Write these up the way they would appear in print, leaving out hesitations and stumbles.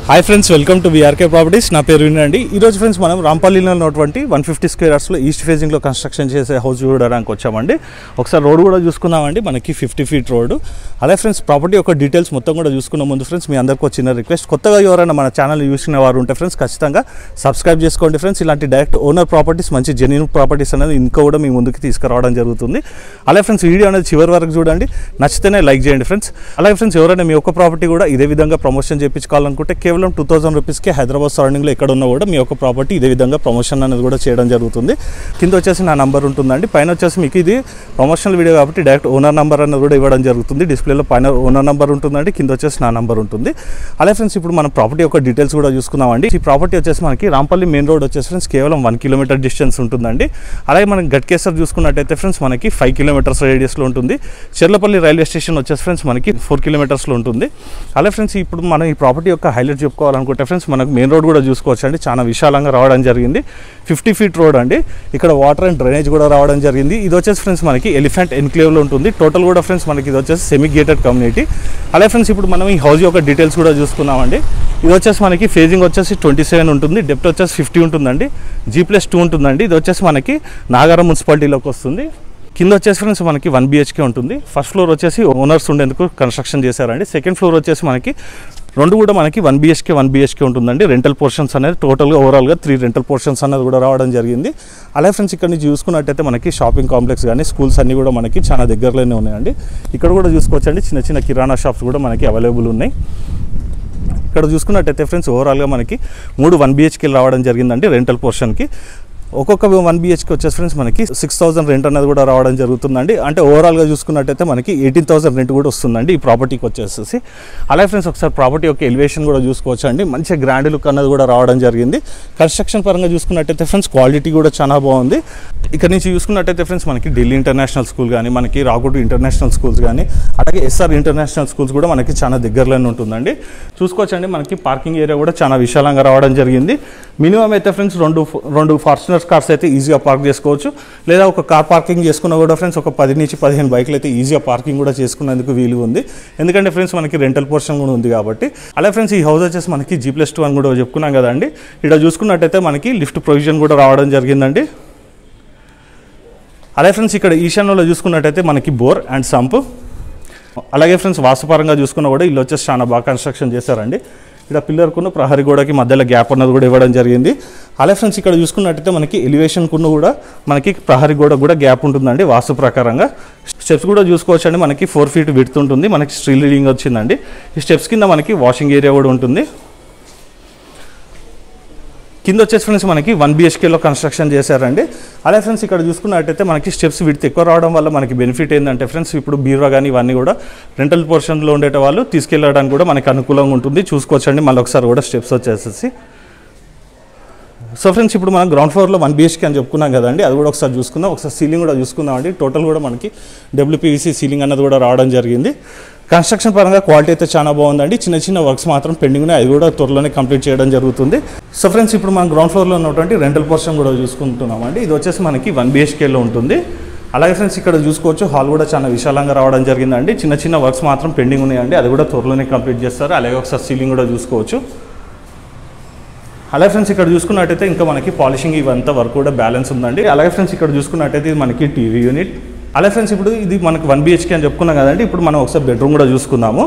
Hi friends, welcome to VRK properties. నా పేరు వినండి. ఈరోజు ఫ్రెండ్స్ మనం రాంపల్లిలో ఉన్నటువంటి 150 స్క్వేర్ యార్డ్స్లో ఈస్ట్ ఫేజింగ్లో కన్స్ట్రక్షన్ చేసే హౌస్ చూడడానికి వచ్చామండి. ఒకసారి రోడ్ కూడా చూసుకుందామండి. మనకి 50 ఫీట్ రోడ్డు. అలాగే ఫ్రెండ్స్ ప్రాపర్టీ యొక్క డీటెయిల్స్ మొత్తం కూడా చూసుకున్న ముందు ఫ్రెండ్స్ మీ అందరికీ చిన్న రిక్వెస్ట్, కొత్తగా ఎవరైనా మన ఛానల్ చూసిన వారు ఉంటే ఫ్రెండ్స్ ఖచ్చితంగా సబ్స్క్రైబ్ చేసుకోండి ఫ్రెండ్స్. ఇలాంటి డైరెక్ట్ ఓనర్ ప్రాపర్టీస్, మంచి జెన్యూన్ ప్రాపర్టీస్ అనేది ఇంకా కూడా మీ ముందుకు తీసుకురావడం జరుగుతుంది. అలాగే ఫ్రెండ్స్ వీడియో అనేది చివరి వరకు చూడండి, నచ్చితేనే లైక్ చేయండి ఫ్రెండ్స్. అలాగే ఫ్రెండ్స్ ఎవరైనా మీ యొక్క ప్రాపర్టీ కూడా ఇదే విధంగా ప్రమోషన్ చేయించుకోవాలనుకుంటే కేవలం 2000 రూపీస్కి హైదరాబాద్ సరౌండింగ్లో ఎక్కడ ఉన్నా కూడా మీ యొక్క ప్రాపర్టీ ఇదే విధంగా ప్రమోషన్ అనేది కూడా చేయడం జరుగుతుంది. కింద వచ్చేసి నా నంబర్ ఉంటుందండి. పైన వచ్చేసి మీకు ఇది ప్రమోషనల్ వీడియో కాబట్టి డైరెక్ట్ ఓనర్ నెంబర్ అనేది కూడా ఇవ్వడం జరుగుతుంది. డిస్ప్లేలో పైన ఓనర్ నెంబర్ ఉంటుందండి, కింద వచ్చేసి నా నంబర్ ఉంటుంది. అలాగే ఫ్రెండ్స్ ఇప్పుడు మనం ప్రాపర్టీ యొక్క డీటెయిల్స్ కూడా చూసుకుందామండి. ఈ ప్రాపర్టీ వచ్చేసి మనకి రాంపల్లి మెయిన్ రోడ్ వచ్చేసి ఫ్రెండ్స్ కేవలం 1 కిలోమీటర్ డిస్టెన్స్ ఉంటుందండి. అలాగే మనం గట్కేసర్ చూసుకున్నట్టయితే ఫ్రెండ్స్ మనకి 5 కిలోమీటర్స్ రేడియస్లో ఉంటుంది. చెర్లపల్లి రైల్వే స్టేషన్ వచ్చేసి ఫ్రెండ్స్ మనకి 4 కిలోమీటర్స్లో ఉంటుంది. అలాగే ఫ్రెండ్స్ ఇప్పుడు మనం ఈ ప్రాపర్టీ యొక్క హైలైట్ చెప్పుకోవాలనుకుంటే ఫ్రెండ్స్ మనకు మెయిన్ రోడ్ కూడా చూసుకోవచ్చు అండి. చాలా విశాలంగా రావడం జరిగింది. 50 ఫీట్ రోడ్ అండి. ఇక్కడ వాటర్ అండ్ డ్రైనేజ్ కూడా రావడం జరిగింది. ఇది వచ్చేసి ఫ్రెండ్స్ మనకి ఎలిఫెంట్ ఎన్క్లేవ్లో ఉంటుంది. టోటల్ కూడా ఫ్రెండ్స్ మనకి ఇది వచ్చేసి సెమీ గేటెడ్ కమ్యూనిటీ. అలాగే ఫ్రెండ్స్ ఇప్పుడు మనం ఈ హౌస్ యొక్క డీటెయిల్స్ కూడా చూసుకున్నామండి. ఇది వచ్చేసి మనకి ఫేజింగ్ వచ్చేసి 27 ఉంటుంది. డెప్త్ వచ్చేసి 50 ఉంటుందండి. G+2 ఉంటుందండి. ఇది వచ్చేసి మనకి నాగారం మున్సిపాలిటీలోకి వస్తుంది. కింద వచ్చేసి ఫ్రెండ్స్ మనకి 1 BHK ఉంటుంది. ఫస్ట్ ఫ్లోర్ వచ్చేసి ఓనర్స్ ఉండేందుకు కన్స్ట్రక్షన్ చేశారండి. సెకండ్ ఫ్లోర్ వచ్చేసి మనకి రెండు కూడా మనకి 1 BHK ఉంటుందండి. రెంటల్ పోర్షన్స్ అనేది టోటల్గా ఓవరాల్గా 3 రెంటల్ పోర్షన్స్ అనేది కూడా రావడం జరిగింది. అలాగే ఫ్రెండ్స్ ఇక్కడ నుంచి చూసుకున్నట్టయితే మనకి షాపింగ్ కాంప్లెక్స్ కానీ స్కూల్స్ అన్నీ కూడా మనకి చాలా దగ్గరలోనే ఉన్నాయండి. ఇక్కడ కూడా చూసుకోవచ్చండి, చిన్న చిన్న కిరాణా షాప్స్ కూడా మనకి అవైలబుల్ ఉన్నాయి. ఇక్కడ చూసుకున్నట్టయితే ఫ్రెండ్స్ ఓవరాల్గా మనకి 3 1 BHK రావడం జరిగిందండి రెంటల్ పోర్షన్కి. ఒక్కొక్క 1 BHK వచ్చేసి ఫ్రెండ్స్ మనకి 6000 రెంట్ అనేది కూడా రావడం జరుగుతుందండి. అంటే ఓవరాల్గా చూసుకున్నట్టయితే మనకి 18000 రెంట్ కూడా వస్తుందండి ఈ ప్రాపర్టీకి వచ్చేసి. అలాగే ఫ్రెండ్స్ ఒకసారి ప్రాపర్టీ యొక్క ఎలివేషన్ కూడా చూసుకోవచ్చు అండి. మంచిగా గ్రాండ్ లుక్ అన్నది కూడా రావడం జరిగింది. కన్స్ట్రక్షన్ పరంగా చూసుకున్నట్టయితే ఫ్రెండ్స్ క్వాలిటీ కూడా చాలా బాగుంది. ఇక్కడ నుంచి చూసుకున్నట్టయితే ఫ్రెండ్స్ మనకి ఢిల్లీ ఇంటర్నేషనల్ స్కూల్ కానీ, మనకి రాగుడు ఇంటర్నేషనల్ స్కూల్స్ కానీ, అలాగే SR ఇంటర్నేషనల్ స్కూల్స్ కూడా మనకి చాలా దగ్గరలోనే ఉంటుందండి. చూసుకోవచ్చండి, మనకి పార్కింగ్ ఏరియా కూడా చాలా విశాలంగా రావడం జరిగింది. మినిమం అయితే ఫ్రెండ్స్ రెండు ఫార్చునర్ కార్స్ అయితే ఈజీగా పార్క్ చేసుకోవచ్చు. లేదా ఒక కార్ పార్కింగ్ చేసుకున్నా కూడా ఫ్రెండ్స్ ఒక 10 నుంచి 15 బైక్లు అయితే ఈజీగా పార్కింగ్ కూడా చేసుకునేందుకు వీలు ఉంది. ఎందుకంటే ఫ్రెండ్స్ మనకి రెంటల్ పోర్షన్ కూడా ఉంది కాబట్టి. అలాగే ఫ్రెండ్స్ ఈ హౌస్ వచ్చేసి మనకి G+2 అని కూడా చెప్పుకున్నాం కదండి. ఇక్కడ చూసుకున్నట్టయితే మనకి లిఫ్ట్ ప్రొవిజన్ కూడా రావడం జరిగిందండి. అలాగే ఫ్రెండ్స్ ఇక్కడ ఈశాన్యంలో చూసుకున్నట్టయితే మనకి బోర్ అండ్ సంప్. అలాగే ఫ్రెండ్స్ వాస్తుపరంగా చూసుకున్నా కూడా ఇల్లు వచ్చేసి చాలా బాగా కన్స్ట్రక్షన్ చేశారండి. ఇక్కడ పిల్లర్కున్న ప్రహరీ గోడకి మధ్యలో గ్యాప్ అన్నది కూడా ఇవ్వడం జరిగింది. అలాగే ఫ్రెండ్స్ ఇక్కడ చూసుకున్నట్టయితే మనకి ఎలివేషన్కున్న కూడా మనకి ప్రహరీ గోడ కూడా గ్యాప్ ఉంటుందండి వాస్తు ప్రకారంగా. స్టెప్స్ కూడా చూసుకోవచ్చండి, మనకి 4 ఫీట్ విడ్త్ ఉంటుంది. మనకి స్టీల్ రీడింగ్ వచ్చిందండి. ఈ స్టెప్స్ కింద మనకి వాషింగ్ ఏరియా కూడా ఉంటుంది. కింద వచ్చేసి ఫ్రెండ్స్ మనకి 1 BHKలో కన్స్ట్రక్షన్ చేశారండి. అలాగే ఫ్రెండ్స్ ఇక్కడ చూసుకున్నట్టయితే మనకి స్టెప్స్ విడ్త్ ఎక్కువ రావడం వల్ల మనకి బెనిఫిట్ ఏంటంటే ఫ్రెండ్స్ ఇప్పుడు బీరువా కానీ ఇవన్నీ కూడా రెంటల్ పోర్షన్లో ఉండేట వాళ్ళు తీసుకెళ్ళడానికి కూడా మనకి అనుకూలంగా ఉంటుంది. చూసుకోవచ్చండి మళ్ళీ ఒకసారి కూడా స్టెప్స్ వచ్చేసేసి. సో ఫ్రెండ్స్ ఇప్పుడు మనం గ్రౌండ్ ఫ్లోర్లో 1 BHK అని చెప్పుకున్నాం కదండి, అది కూడా ఒకసారి చూసుకుందాం. ఒకసారి సీలింగ్ కూడా చూసుకుందామండి. టోటల్ కూడా మనకి WPVC సీలింగ్ అన్నది కూడా రావడం జరిగింది. కన్స్ట్రక్షన్ పరంగా క్వాలిటీ అయితే చాలా బాగుందండి. చిన్న చిన్న వర్క్స్ మాత్రం పెండింగ్ ఉన్నాయి, అది కూడా త్వరలోనే కంప్లీట్ చేయడం జరుగుతుంది. సో ఫ్రెండ్స్ ఇప్పుడు మనం గ్రౌండ్ ఫ్లోర్లో ఉన్నటువంటి రెంటల్ పోర్షన్ కూడా చూసుకుంటున్నామండి. ఇది వచ్చేసి మనకి 1 BHKలో ఉంటుంది. అలాగే ఫ్రెండ్స్ ఇక్కడ చూసుకోవచ్చు హాల్ కూడా చాలా విశాలంగా రావడం జరిగిందండి. చిన్న చిన్న వర్క్స్ మాత్రం పెండింగ్ ఉన్నాయండి, అది కూడా త్వరలోనే కంప్లీట్ చేస్తారు. అలాగే ఒకసారి సీలింగ్ కూడా చూసుకోవచ్చు. అలాగే ఫ్రెండ్స్ ఇక్కడ చూసుకున్నట్టయితే ఇంకా మనకి పాలిషింగ్ ఇవంతా వర్క్ కూడా బ్యాలెన్స్ ఉందండి. అలాగే ఫ్రెండ్స్ ఇక్కడ చూసుకున్నట్టయితే ఇది మనకి టీవీ యూనిట్. అలాగే ఫ్రెండ్స్ ఇప్పుడు ఇది మనకి 1 BHK అని చెప్పుకున్నాం కదండి. ఇప్పుడు మనం ఒకసారి బెడ్రూమ్ కూడా చూసుకుందాము.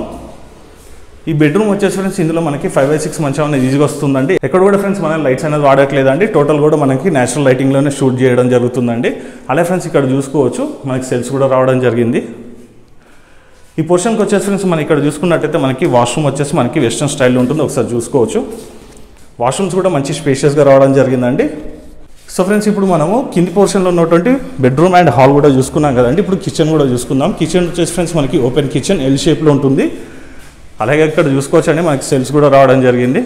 ఈ బెడ్రూమ్ వచ్చేసి ఫ్రెండ్స్ ఇందులో మనకి 5/6 మంచం అనేది ఈజీగా వస్తుందండి. ఎక్కడ కూడా ఫ్రెండ్స్ మనం లైట్స్ అనేది వాడట్లేదండి. టోటల్ కూడా మనకి నేచురల్ లైటింగ్లోనే షూట్ చేయడం జరుగుతుందండి. అలాగే ఫ్రెండ్స్ ఇక్కడ చూసుకోవచ్చు మనకి సెల్స్ కూడా రావడం జరిగింది. ఈ పోర్షన్కి వచ్చేసి ఫ్రెండ్స్ మనం ఇక్కడ చూసుకున్నట్టయితే మనకి వాష్రూమ్ వచ్చేసి మనకి వెస్టర్న్ స్టైల్లో ఉంటుంది. ఒకసారి చూసుకోవచ్చు. వాష్రూమ్స్ కూడా మంచి స్పేషియస్గా రావడం జరిగిందండి. సో ఫ్రెండ్స్ ఇప్పుడు మనము కింది పోర్షన్లో ఉన్నటువంటి బెడ్రూమ్ అండ్ హాల్ కూడా చూసుకున్నాం కదండి. ఇప్పుడు కిచెన్ కూడా చూసుకుందాం. కిచెన్ వచ్చేసి ఫ్రెండ్స్ మనకి ఓపెన్ కిచెన్ L షేప్లో ఉంటుంది. అలాగే ఇక్కడ చూసుకోవచ్చండి మనకి సెల్స్ కూడా రావడం జరిగింది.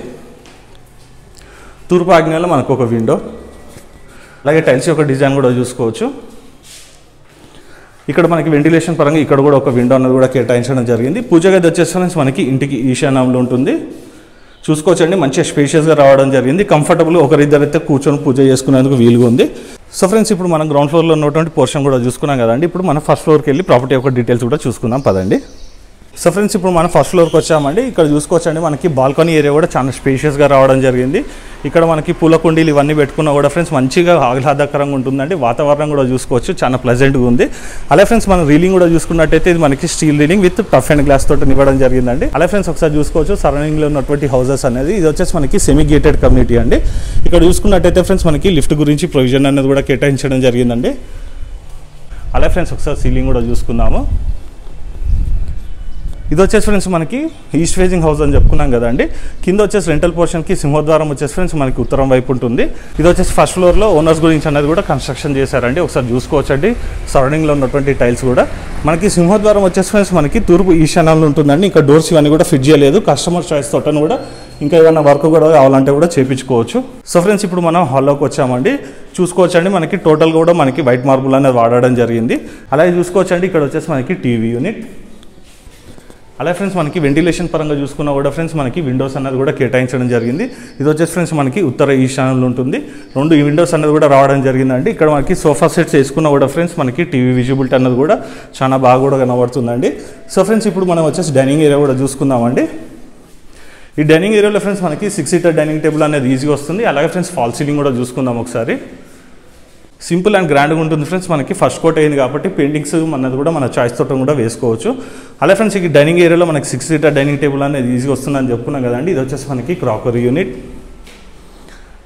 తూర్పు ఆగ్నేయంలో మనకు ఒక విండో. అలాగే టైల్స్ యొక్క డిజైన్ కూడా చూసుకోవచ్చు. ఇక్కడ మనకి వెంటిలేషన్ పరంగా ఇక్కడ కూడా ఒక విండో అనేది కూడా కేటాయించడం జరిగింది. పూజ గది వచ్చేసి ఫ్రెండ్స్ మనకి ఇంటికి ఈశాన్యంలో ఉంటుంది. చూసుకోవచ్చండి మంచిగా స్పేషియస్గా రావడం జరిగింది. కంఫర్టబుల్ ఒకరిద్దరైతే కూర్చొని పూజ చేసుకునేందుకు వీలుగా ఉంది. సో ఫ్రెండ్స్ ఇప్పుడు మనం గ్రౌండ్ ఫ్లోర్లో ఉన్నటువంటి పోర్షన్ కూడా చూసుకున్నాం కదండి. ఇప్పుడు మనం ఫస్ట్ ఫ్లోర్కి వెళ్ళి ప్రాపర్టీ యొక్క డీటెయిల్స్ కూడా చూసుకుందాం పదండి. సో ఫ్రెండ్స్ ఇప్పుడు మనం ఫస్ట్ ఫ్లోర్కి వచ్చామండి. ఇక్కడ చూసుకోవచ్చండి మనకి బాల్కనీ ఏరియా కూడా చాలా స్పేషియస్గా రావడం జరిగింది. ఇక్కడ మనకి పూల కుండీలు ఇవన్నీ పెట్టుకున్నా కూడా ఫ్రెండ్స్ మంచిగా ఆహ్లాదకరంగా ఉంటుందండి. వాతావరణం కూడా చూసుకోవచ్చు, చాలా ప్లెజెంట్గా ఉంది. అలాగే ఫ్రెండ్స్ మనం రీలింగ్ కూడా చూసుకున్నట్టయితే ఇది మనకి steel reeling with tough and glass తోటి ఇవ్వడం జరిగిందండి. అలాగే ఫ్రెండ్స్ ఒకసారి చూసుకోవచ్చు సరౌండింగ్లో ఉన్నటువంటి హౌసెస్ అనేది ఇది వచ్చేసి మనకి సెమీ గేటెడ్ కమ్యూనిటీ అండి. ఇక్కడ చూసుకున్నట్టయితే ఫ్రెండ్స్ మనకి లిఫ్ట్ గురించి ప్రొవిజన్ అనేది కూడా కేటాయించడం జరిగిందండి. అలాగే ఫ్రెండ్స్ ఒకసారి సీలింగ్ కూడా చూసుకుందాము. ఇది వచ్చేసి ఫ్రెండ్స్ మనకి ఈస్ట్ ఫేజింగ్ హౌస్ అని చెప్పుకున్నాం కదండి. కింద వచ్చేసి రెంటల్ పోర్షన్కి సింహద్వారం వచ్చేసి ఫ్రెండ్స్ మనకి ఉత్తరం వైపు ఉంటుంది. ఇది వచ్చేసి ఫస్ట్ ఫ్లోర్లో ఓనర్స్ గురించి అనేది కూడా కన్స్ట్రక్షన్ చేశారండి. ఒకసారి చూసుకోవచ్చండి సరౌండింగ్లో ఉన్నటువంటి టైల్స్ కూడా. మనకి సింహద్వారం వచ్చేసి ఫ్రెండ్స్ మనకి తూర్పు ఈశాన్యంలో ఉంటుందండి. ఇంకా డోర్స్ ఇవన్నీ కూడా ఫిట్ చేయలేదు. కస్టమర్ చాయిస్ తోటను కూడా ఇంకా ఏమైనా వర్క్ కూడా కావాలంటే కూడా చేయించుకోవచ్చు. సో ఫ్రెండ్స్ ఇప్పుడు మనం హాల్లోకి వచ్చామండి. చూసుకోవచ్చండి మనకి టోటల్ కూడా మనకి వైట్ మార్బుల్ అనేది వాడడం జరిగింది. అలాగే చూసుకోవచ్చండి ఇక్కడ వచ్చేసి మనకి టీవీ యూనిట్. అలాగే ఫ్రెండ్స్ మనకి వెంటిలేషన్ పరంగా చూసుకున్నా కూడా ఫ్రెండ్స్ మనకి విండోస్ అనేది కూడా కేటాయించడం జరిగింది. ఇది వచ్చేసి ఫ్రెండ్స్ మనకి ఉత్తర ఈశాన్యంలో ఉంటుంది. 2 విండోస్ అనేది కూడా రావడం జరిగిందండి. ఇక్కడ మనకి సోఫా సెట్స్ వేసుకున్నా కూడా ఫ్రెండ్స్ మనకి టీవీ విజిబిలిటీ అనేది కూడా చాలా బాగా కూడా కనబడుతుందండి. సో ఫ్రెండ్స్ ఇప్పుడు మనం వచ్చేసి డైనింగ్ ఏరియా కూడా చూసుకుందామండి. ఈ డైనింగ్ ఏరియాలో ఫ్రెండ్స్ మనకి 6 సీటర్ డైనింగ్ టేబుల్ అనేది ఈజీగా వస్తుంది. అలాగే ఫ్రెండ్స్ ఫాల్ సీలింగ్ కూడా చూసుకుందాం ఒకసారి. సింపుల్ అండ్ గ్రాండ్గా ఉంటుంది ఫ్రెండ్స్. మనకి ఫస్ట్ కోట్ అయింది కాబట్టి పెయింటింగ్స్ అన్నది కూడా మన చాయిస్ తోట కూడా వేసుకోవచ్చు. అలాగే ఫ్రెండ్స్ ఈ డైనింగ్ ఏరియాలో మనకి 6 సీటర్ డైనింగ్ టేబుల్ అనేది ఈజీగా వస్తుందని చెప్పుకున్నాం కదండి. ఇది వచ్చేసి మనకి క్రాకరీ యూనిట్.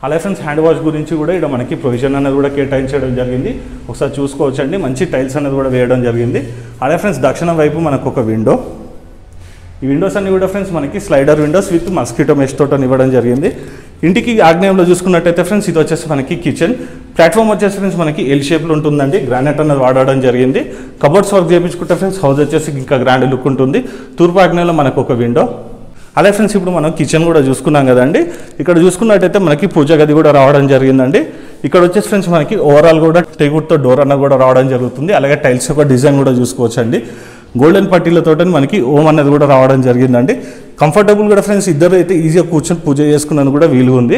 అలాగే ఫ్రెండ్స్ హ్యాండ్ వాష్ గురించి కూడా ఇక్కడ మనకి ప్రొవిజన్ అనేది కూడా కేటాయించడం జరిగింది. ఒకసారి చూసుకోవచ్చండి మంచి టైల్స్ అనేది కూడా వేయడం జరిగింది. అలాగే ఫ్రెండ్స్ దక్షిణం వైపు మనకు ఒక విండో. ఈ విండోస్ అన్ని కూడా ఫ్రెండ్స్ మనకి slider Windows with mosquito mesh తోట ఇవ్వడం జరిగింది. ఇంటికి ఆగ్నేయంలో చూసుకున్నట్టయితే ఫ్రెండ్స్ ఇది వచ్చేసి మనకి కిచెన్. ప్లాట్ఫామ్ వచ్చేసి ఫ్రెండ్స్ మనకి ఎల్ షేప్లో ఉంటుందండి. గ్రానైట్ అనేది వాడడం జరిగింది. కబోర్డ్స్ వర్క్ చేయించుకుంటే ఫ్రెండ్స్ హౌస్ వచ్చేసి ఇంకా గ్రాండ్ లుక్ ఉంటుంది. తూర్పు ఆగ్నేయంలో మనకు ఒక విండో. అలాగే ఫ్రెండ్స్ ఇప్పుడు మనం కిచెన్ కూడా చూసుకున్నాం కదండి. ఇక్కడ చూసుకున్నట్టయితే మనకి పూజ గది కూడా రావడం జరిగిందండి. ఇక్కడ వచ్చేసి ఫ్రెండ్స్ మనకి ఓవరాల్ కూడా టేకుడ్తో డోర్ అన్నది కూడా రావడం జరుగుతుంది. అలాగే టైల్స్ యొక్క డిజైన్ కూడా చూసుకోవచ్చండి. గోల్డెన్ పట్టీలతో మనకి ఓం అనేది కూడా రావడం జరిగిందండి. కంఫర్టబుల్ కూడా ఫ్రెండ్స్ ఇద్దరు అయితే ఈజీగా కూర్చొని పూజ చేసుకున్నాను కూడా వీలు ఉంది.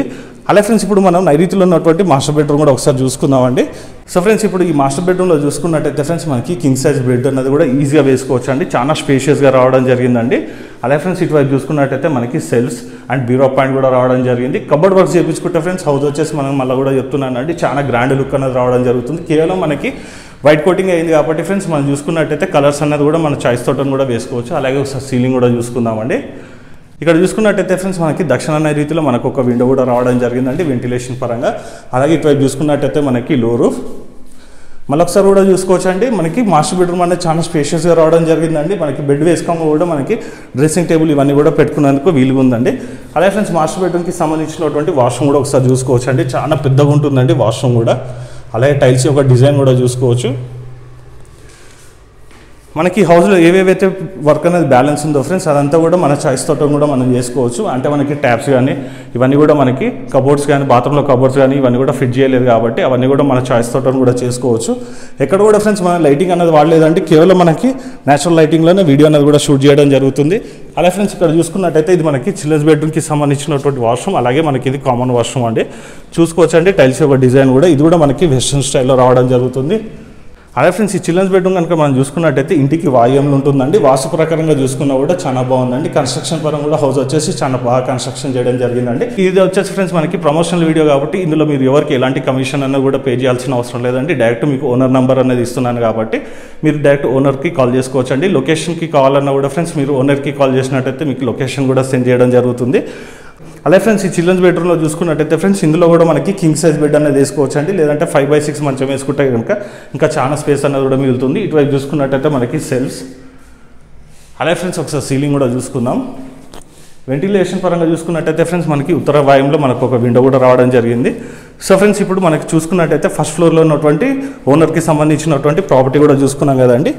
అలాగే ఫ్రెండ్స్ ఇప్పుడు మనం నైరుతిలో ఉన్నటువంటి మాస్టర్ బెడ్రూమ్ కూడా ఒకసారి చూసుకుందామండి. సో ఫ్రెండ్స్ ఇప్పుడు ఈ మాస్టర్ బెడ్రూమ్లో చూసుకున్నట్టయితే ఫ్రెండ్స్ మనకి కింగ్ సైజ్ బెడ్ అనేది కూడా ఈజీగా వేసుకోవచ్చు అండి. చాలా స్పేషియస్గా రావడం జరిగిందండి. అలాగే ఫ్రెండ్స్ ఇటువైపు చూసుకున్నట్టయితే మనకి సెల్ఫ్స్ అండ్ బ్యూరో పాయింట్ కూడా రావడం జరిగింది. కబోర్డ్ వర్క్ చేయించుకుంటే ఫ్రెండ్స్ హౌస్ వచ్చేసి మనం మళ్ళీ కూడా చెప్తున్నానండి చాలా గ్రాండ్ లుక్ అనేది రావడం జరుగుతుంది. కేవలం మనకి వైట్ కోటింగ్ అయింది కాబట్టి ఫ్రెండ్స్ మనం చూసుకున్నట్టయితే కలర్స్ అనేది కూడా మన చాయిస్ తోటను కూడా వేసుకోవచ్చు. అలాగే ఒకసారి సీలింగ్ కూడా చూసుకుందామండి. ఇక్కడ చూసుకున్నట్టయితే ఫ్రెండ్స్ మనకి దక్షిణ నైరుతిలో మనకు ఒక విండో కూడా రావడం జరిగిందండి వెంటిలేషన్ పరంగా. అలాగే ఇటువైపు చూసుకున్నట్టయితే మనకి లో రూఫ్. మళ్ళీ ఒకసారి కూడా చూసుకోవచ్చండి మనకి మాస్టర్ బెడ్రూమ్ అనేది చాలా స్పేషియస్గా రావడం జరిగిందండి. మనకి బెడ్ వేసుకోవడం కూడా మనకి డ్రెస్సింగ్ టేబుల్ ఇవన్నీ కూడా పెట్టుకునేందుకు వీలుగా ఉందండి. అలాగే ఫ్రెండ్స్ మాస్టర్ బెడ్రూమ్కి సంబంధించినటువంటి వాష్రూమ్ కూడా ఒకసారి చూసుకోవచ్చండి. చాలా పెద్దగా ఉంటుందండి వాష్రూమ్ కూడా. అలాగే టైల్స్ యొక్క డిజైన్ కూడా చూసుకోవచ్చు. మనకి హౌస్లో ఏవేవైతే వర్క్ అనేది బ్యాలెన్స్ ఉందో ఫ్రెండ్స్ అదంతా కూడా మన చాయిస్ తోట కూడా మనం చేసుకోవచ్చు. అంటే మనకి ట్యాప్స్ కానీ ఇవన్నీ కూడా మనకి కబోర్డ్స్ కానీ బాత్రూంలో కబోర్డ్స్ కానీ ఇవన్నీ కూడా ఫిట్ చేయలేదు కాబట్టి అవన్నీ కూడా మన చాయిస్ తోట కూడా చేసుకోవచ్చు. ఎక్కడ కూడా ఫ్రెండ్స్ మన లైటింగ్ అనేది వాడలేదంటే కేవలం మనకి నేచురల్ లైటింగ్లోనే వీడియో అనేది కూడా షూట్ చేయడం జరుగుతుంది. అలాగే ఫ్రెండ్స్ ఇక్కడ చూసుకున్నట్టయితే ఇది మనకి చిల్డ్రన్స్ బెడ్రూమ్కి సంబంధించినటువంటి వాష్రూమ్. అలాగే మనకి ఇది కామన్ వాష్రూమ్ అండి. చూసుకోవచ్చండి టైల్స్ యొక్క డిజైన్ కూడా ఇది కూడా మనకి వెస్ట్రన్ స్టైల్లో రావడం జరుగుతుంది. అలాగే ఫ్రెండ్స్ ఈ చిల్డ్రన్స్ బెడ్రూమ్ కనుక మనం చూసుకున్నట్టయితే ఇంటికి వాయువ్యంలో ఉంటుందండి. వాస్తు ప్రకారంగా చూసుకున్నా కూడా చాలా బాగుందండి. కన్స్ట్రక్షన్ పరంగా కూడా హౌస్ వచ్చేసి చాలా బాగా కన్స్ట్రక్షన్ చేయడం జరిగిందండి. ఇది వచ్చేసి ఫ్రెండ్స్ మనకి ప్రమోషనల్ వీడియో కాబట్టి ఇందులో మీరు ఎవరికి ఎలాంటి కమిషన్ అన్నది కూడా పే చేయాల్సిన అవసరం లేదండి. డైరెక్ట్ మీకు ఓనర్ నెంబర్ అనేది ఇస్తున్నాను కాబట్టి మీరు డైరెక్ట్ ఓనర్కి కాల్ చేసుకోవచ్చు అండి. లొకేషన్కి కావాలన్నా కూడా ఫ్రెండ్స్ మీరు ఓనర్కి కాల్ చేసినట్టయితే మీకు లొకేషన్ కూడా సెండ్ చేయడం జరుగుతుంది. అలాగే ఫ్రెండ్స్ ఈ చిల్డ్రన్స్ బెడ్రూమ్లో చూసుకున్నట్టయితే ఫ్రెండ్స్ ఇందులో కూడా మనకి కింగ్ సైజ్ బెడ్ అనేది వేసుకోవచ్చు అండి. లేదంటే 5x6 మంచం వేసుకుంటే కనుక ఇంకా చాలా స్పేస్ అనేది కూడా మిగులుతుంది. ఇటువైపు చూసుకున్నట్టయితే మనకి సెల్ఫ్స్. అలాగే ఫ్రెండ్స్ ఒకసారి సీలింగ్ కూడా చూసుకుందాం. వెంటిలేషన్ పరంగా చూసుకున్నట్టయితే ఫ్రెండ్స్ మనకి ఉత్తర వాయుంలో మనకు ఒక విండో కూడా రావడం జరిగింది. సో ఫ్రెండ్స్ ఇప్పుడు మనకి చూసుకున్నట్టయితే ఫస్ట్ ఫ్లోర్లో ఉన్నటువంటి ఓనర్కి సంబంధించినటువంటి ప్రాపర్టీ కూడా చూసుకున్నాం కదండి.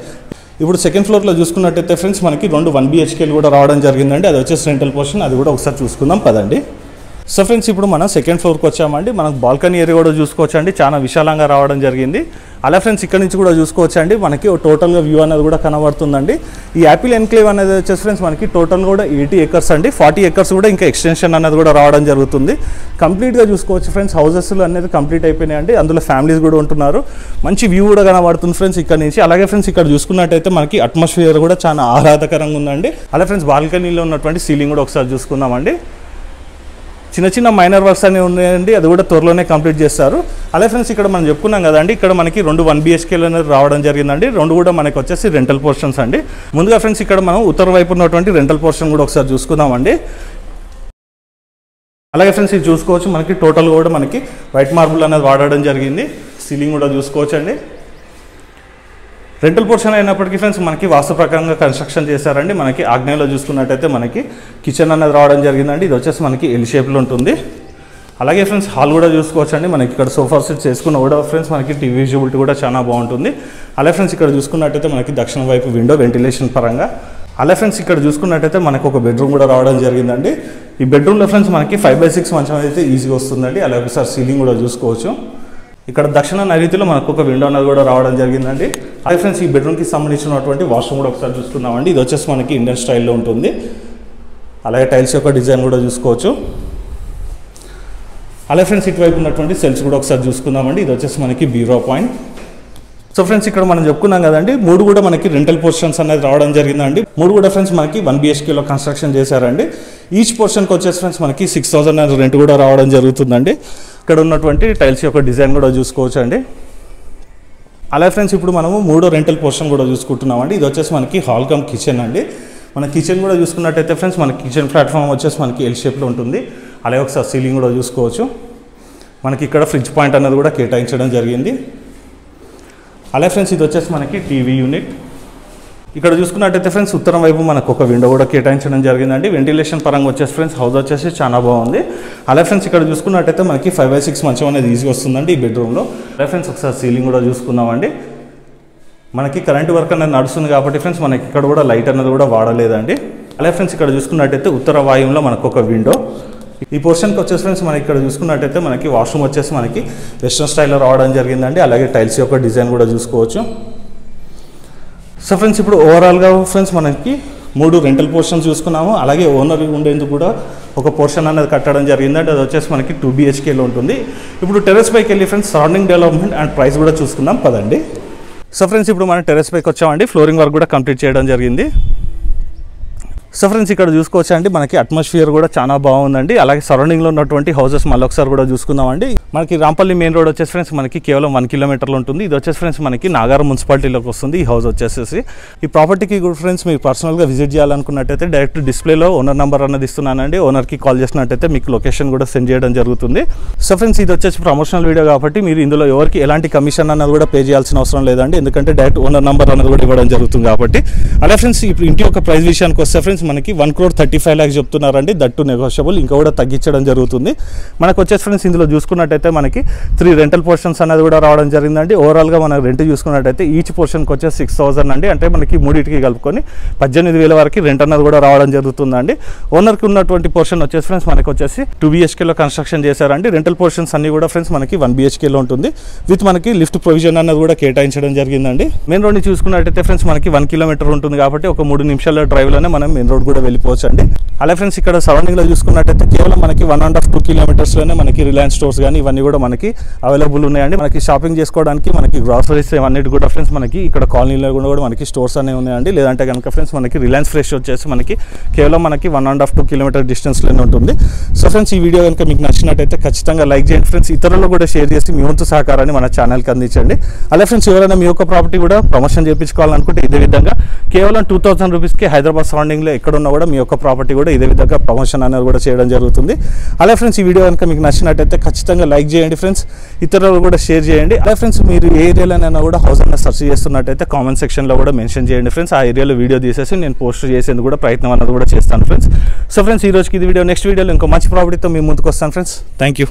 ఇప్పుడు సెకండ్ ఫ్లోర్లో చూసుకున్నట్టయితే ఫ్రెండ్స్ మనకి 2 1 BHKలు కూడా రావడం జరిగిందండి. అది వచ్చేసి రెంటల్ పోర్షన్. అది కూడా ఒకసారి చూసుకుందాం పదండి. సో ఫ్రెండ్స్ ఇప్పుడు మనం సెకండ్ ఫ్లోర్కి వచ్చామండి. మనకు బాల్కనీ ఏరియా కూడా చూసుకోవచ్చండి, చాలా విశాలంగా రావడం జరిగింది. అలా ఫ్రెండ్స్ ఇక్కడ నుంచి కూడా చూసుకోవచ్చండి, మనకి టోటల్గా వ్యూ అనేది కూడా కనబడుతుందండి. ఈ యాపిల్ ఎన్క్లేవ్ అనేది వచ్చేసి ఫ్రెండ్స్ మనకి టోటల్ కూడా 80 acres అండి. 40 acres కూడా ఇంకా ఎక్స్టెన్షన్ అనేది కూడా రావడం జరుగుతుంది. కంప్లీట్గా చూసుకోవచ్చు ఫ్రెండ్స్, హౌసెస్లు అనేది కంప్లీట్ అయిపోయినాయండి. అందులో ఫ్యామిలీస్ కూడా ఉంటున్నారు. మంచి వ్యూ కూడా కనబడుతుంది ఫ్రెండ్స్ ఇక్కడ నుంచి. అలాగే ఫ్రెండ్స్ ఇక్కడ చూసుకున్నట్టయితే మనకి అట్మాస్ఫియర్ కూడా చాలా ఆహ్లాదకరంగా ఉందండి. అలా ఫ్రెండ్స్ బాల్కనీలో ఉన్నటువంటి సీలింగ్ కూడా ఒకసారి చూసుకుందామండి. చిన్న చిన్న మైనర్ వర్క్స్ అనేవి ఉన్నాయండి, అది కూడా త్వరలోనే కంప్లీట్ చేస్తారు. అలాగే ఫ్రెండ్స్ ఇక్కడ మనం చెప్పుకున్నాం కదండి, ఇక్కడ మనకి 2 1 BHKలు అనేది రావడం జరిగిందండి. 2 కూడా మనకి వచ్చేసి రెంటల్ పోర్షన్స్ అండి. ముందుగా ఫ్రెండ్స్ ఇక్కడ మనం ఉత్తర వైపు ఉన్నటువంటి రెంటల్ పోర్షన్ కూడా ఒకసారి చూసుకుందామండి. అలాగే ఫ్రెండ్స్ ఇది చూసుకోవచ్చు, మనకి టోటల్ కూడా మనకి వైట్ మార్బుల్ అనేది వాడడం జరిగింది. సీలింగ్ కూడా చూసుకోవచ్చు అండి. రెంటల్ పోర్షన్ అయినప్పటికీ ఫ్రెండ్స్ మనకి వాస్తు ప్రకారంగా కన్స్ట్రక్షన్ చేశారండి. మనకి ఆగ్నేయంలో చూసుకున్నట్టయితే మనకి కిచెన్ అనేది రావడం జరిగిందండి. ఇది వచ్చేసి మనకి ఎల్ షేప్లో ఉంటుంది. అలాగే ఫ్రెండ్స్ హాల్ కూడా చూసుకోవచ్చు అండి. మనకి ఇక్కడ సోఫా సెట్స్ వేసుకున్న కూడా ఫ్రెండ్స్ మనకి టీవీ విజిబిలిటీ కూడా చాలా బాగుంటుంది. అలాగే ఫ్రెండ్స్ ఇక్కడ చూసుకున్నట్టయితే మనకి దక్షిణ వైపు విండో వెంటిలేషన్ పరంగా. అలాగే ఫ్రెండ్స్ ఇక్కడ చూసుకున్నట్టయితే మనకు ఒక బెడ్రూమ్ కూడా రావడం జరిగిందండి. ఈ బెడ్రూమ్లో ఫ్రెండ్స్ మనకి 5/6 మంచం అయితే ఈజీగా వస్తుందండి. అలాగే ఒకసారి సీలింగ్ కూడా చూసుకోవచ్చు. ఇక్కడ దక్షిణ నైరుతిలో మనకు ఒక విండో అనేది కూడా రావడం జరిగిందండి. అలాగే ఫ్రెండ్స్ ఈ బెడ్రూమ్కి సంబంధించినటువంటి వాష్రూమ్ కూడా ఒకసారి చూసుకుందామండి. ఇది వచ్చేసి మనకి ఇండియన్ స్టైల్లో ఉంటుంది. అలాగే టైల్స్ యొక్క డిజైన్ కూడా చూసుకోవచ్చు. అలాగే ఫ్రెండ్స్ ఇటువైపు ఉన్నటువంటి సెల్స్ కూడా ఒకసారి చూసుకుందామండి. ఇది వచ్చేసి మనకి బీరో పాయింట్. సో ఫ్రెండ్స్ ఇక్కడ మనం చెప్పుకున్నాం కదండి, 3 కూడా మనకి రెంటల్ పోర్షన్స్ అనేది రావడం జరిగిందండి. 3 కూడా ఫ్రెండ్స్ మనకి 1 BHKలో కన్స్ట్రక్షన్ చేశారండి. ఈచ్ పోర్షన్కి వచ్చేసి ఫ్రెండ్స్ మనకి 6,000 రెంట్ కూడా రావడం జరుగుతుందండి. ఇక్కడ ఉన్నటువంటి టైల్స్ యొక్క డిజైన్ కూడా చూసుకోవచ్చు అండి. అలాగే ఫ్రెండ్స్ ఇప్పుడు మనము 3వ రెంటల్ పోర్షన్ కూడా చూసుకుంటున్నామండి. ఇది వచ్చేసి మనకి హాల్ కమ్ కిచెన్ అండి. మన కిచెన్ కూడా చూసుకున్నట్టయితే ఫ్రెండ్స్ మనకి కిచెన్ ప్లాట్ఫామ్ వచ్చేసి మనకి ఎల్ షేప్లో ఉంటుంది. అలాగే ఒకసారి సీలింగ్ కూడా చూసుకోవచ్చు. మనకి ఇక్కడ ఫ్రిడ్జ్ పాయింట్ అనేది కూడా కేటాయించడం జరిగింది. అలాగే ఫ్రెండ్స్ ఇది వచ్చేసి మనకి టీవీ యూనిట్. ఇక్కడ చూసుకున్నట్టయితే ఫ్రెండ్స్ ఉత్తరం వైపు మనకు ఒక విండో కూడా కేటాయించడం జరిగిందండి. వెంటిలేషన్ పరంగా వచ్చేసి ఫ్రెండ్స్ హౌస్ వచ్చేసి చాలా బాగుంది. అలాగే ఫ్రెండ్స్ ఇక్కడ చూసుకున్నట్టయితే మనకి 5/6 మంచం అనేది ఈజీగా వస్తుందండి ఈ బెడ్రూమ్లో. అలాగే ఫ్రెండ్స్ ఒకసారి సీలింగ్ కూడా చూసుకుందామండి. మనకి కరెంట్ వర్క్ అనేది నడుస్తుంది కాబట్టి ఫ్రెండ్స్ మనకి ఇక్కడ కూడా లైట్ అనేది కూడా వాడలేదండి. అలాగే ఫ్రెండ్స్ ఇక్కడ చూసుకున్నట్టయితే ఉత్తర వాయువులో మనకు ఒక విండో. ఈ పోర్షన్కి వచ్చేసి ఫ్రెండ్స్ మనకి ఇక్కడ చూసుకున్నట్టయితే మనకి వాష్రూమ్ వచ్చేసి మనకి వెస్ట్రన్ స్టైల్లో రావడం జరిగిందండి. అలాగే టైల్స్ యొక్క డిజైన్ కూడా చూసుకోవచ్చు. సో ఫ్రెండ్స్ ఇప్పుడు ఓవరాల్గా ఫ్రెండ్స్ మనకి 3 రెంటల్ పోర్షన్స్ చూసుకున్నాము. అలాగే ఓనర్ ఉండేందుకు కూడా ఒక పోర్షన్ అనేది కట్టడం జరిగిందంటే అది వచ్చేసి మనకి 2 BHKలో ఉంటుంది. ఇప్పుడు టెర్రస్ పైకి వెళ్ళి friends surrounding development and price కూడా చూసుకుందాం పదండి. సో ఫ్రెండ్స్ ఇప్పుడు మనం టెర్రస్ పైకి వచ్చామండి. ఫ్లోరింగ్ వర్క్ కూడా కంప్లీట్ చేయడం జరిగింది. సో ఫ్రెండ్స్ ఇక్కడ చూసుకోవచ్చు అండి, మనకి అట్మాస్ఫియర్ కూడా చాలా బాగుందండి. అలాగే సరౌండింగ్లో ఉన్నటువంటి హౌసెస్ మళ్ళీ ఒకసారి కూడా చూసుకుందామండి. మనకి రాంపల్లి మెయిన్ రోడ్ వచ్చేసి ఫ్రెండ్స్ మనకి కేవలం 1 kilometerలో ఉంటుంది. ఇది వచ్చేసి ఫ్రెండ్స్ మనకి నాగారం మున్సిపాలిటీలోకి వస్తుంది ఈ హౌస్ వచ్చేసి. ఈ ప్రాపర్టీకి కూడా ఫ్రెండ్స్ మీరు పర్సనల్గా విజిట్ చేయాలనుకున్నట్టయితే డైరెక్ట్ డిస్ప్లేలో ఓనర్ నెంబర్ అనేది ఇస్తున్నానండి. ఓనర్కి కాల్ చేసినట్టయితే మీకు లొకేషన్ కూడా సెండ్ చేయడం జరుగుతుంది. సో ఫ్రెండ్స్ ఇది వచ్చేసి ప్రమోషనల్ వీడియో కాబట్టి మీరు ఇందులో ఎవరికి ఎలాంటి కమిషన్ అన్నది కూడా పే చేయాల్సిన అవసరం లేదండి, ఎందుకంటే డైరెక్ట్ ఓనర్ నెంబర్ అనేది కూడా ఇవ్వడం జరుగుతుంది కాబట్టి. అలా ఫ్రెండ్స్ ఇప్పుడు ఇంటి యొక్క ప్రైస్ విషయానికి వస్తే ఫ్రెండ్స్ మనకి 1,35 lakhs చెప్తున్నారండి. దట్టు నెగోషియబుల్, ఇంకా కూడా తగ్గించడం జరుగుతుంది. మనకు వచ్చేసి ఫ్రెండ్స్ ఇందులో చూసుకున్నట్టయితే మనకి 3 రెంటల్ పోర్షన్స్ అనేది కూడా రావడం జరిగిందండి. ఓవరాల్గా మనం రెంట్ చూసుకున్నట్టయితే ఈచ్ పోర్షన్కి వచ్చేసి 6,000 అండి. అంటే మనకి 3టికి కలుపుకొని 18,000 వరకు రెంట్ అనేది కూడా రావడం జరుగుతుందండి. ఓనర్కి ఉన్నటువంటి పోర్షన్ వచ్చేసి ఫ్రెండ్స్ మనకి వచ్చేసి 2 BHKలో కన్స్ట్రక్షన్ చేశారండి. రెంటల్ పోర్షన్స్ అన్ని కూడా ఫ్రెండ్స్ మనకి 1 BHKలో ఉంటుంది. విత్ మనకి లిఫ్ట్ ప్రొవిజన్ అనేది కూడా కేటాయించడం జరిగిందండి. మెయిన్ రోడ్ని చూసుకున్నట్టయితే ఫ్రెండ్స్ మనకి 1 kilometer ఉంటుంది కాబట్టి ఒక 3 నిమిషాల డ్రైవ్లోనే మనం మెయిన్ రోడ్ కూడా వెళ్ళిపోవచ్చు అండి. అలాగే ఫ్రెండ్స్ ఇక్కడ సరౌండింగ్లో చూసుకున్నట్టయితే కేవలం మనకి 1.5-2 kilometersలోనే మనకి రిలయన్స్ స్టోర్స్ కానీ ఇవన్నీ కూడా మనకి అవైలబుల్ ఉన్నాయండి. మనకి షాపింగ్ చేసుకోవడానికి మనకి గ్రాసరీస్ ఇవన్నీ కూడా ఫ్రెండ్స్ మనకి ఇక్కడ కాలనీలో కూడా మనకి స్టోర్స్ అనేవి ఉన్నాయండి. లేదంటే కనుక ఫ్రెండ్స్ మనకి రిలయన్స్ ఫ్రెష్ వచ్చేసి మనకి కేవలం మనకి 1.5-2 kilometer డిస్టెన్స్లోనే ఉంటుంది. సో ఫ్రెండ్స్ ఈ వీడియో కనుక మీకు నచ్చినట్టయితే ఖచ్చితంగా లైక్ చేయండి ఫ్రెండ్స్. ఇతరులు కూడా షేర్ చేసి మీ వంతు సహకారాన్ని మన ఛానల్కి అందించండి. అలాగే ఫ్రెండ్స్ ఎవరైనా మీ యొక్క ప్రాపర్టీ కూడా ప్రమోషన్ చేయించుకోవాలనుకుంటే ఇదే విధంగా కేవలం 2,000 రూపీస్కి హైదరాబాద్ సరౌండింగ్లో ఎక్కడున్నా కూడా మీ యొక్క ప్రాపర్టీ కూడా ఇదే విధంగా ప్రమోషన్ అనేది కూడా చేయడం జరుగుతుంది. అలాగే ఫ్రెండ్స్ ఈ వీడియో కనుక మీకు నచ్చినట్టయితే ఖచ్చితంగా లైక్ చేయండి ఫ్రెండ్స్. ఇతరులు కూడా షేర్ చేయండి. అలాగే ఫ్రెండ్స్ మీరు ఏ ఏరియాలోనైనా కూడా హౌస్ అనేది సెర్చ్ చేస్తున్నట్టయితే కామెంట్ సెక్షన్లో కూడా మెన్షన్ చేయండి ఫ్రెండ్స్. ఆ ఏరియాలో వీడియో తీసేసి నేను పోస్ట్ చేసేందుకు కూడా ప్రయత్నం అనేది కూడా చేస్తాను ఫ్రెండ్స్. సో ఫ్రెండ్స్ ఈ రోజుకి ఇది వీడియో. నెక్స్ట్ వీడియోలో ఇంకో మంచి ప్రాపర్టీతో మీ ముందుకు వస్తాను ఫ్రెండ్స్. Thank you.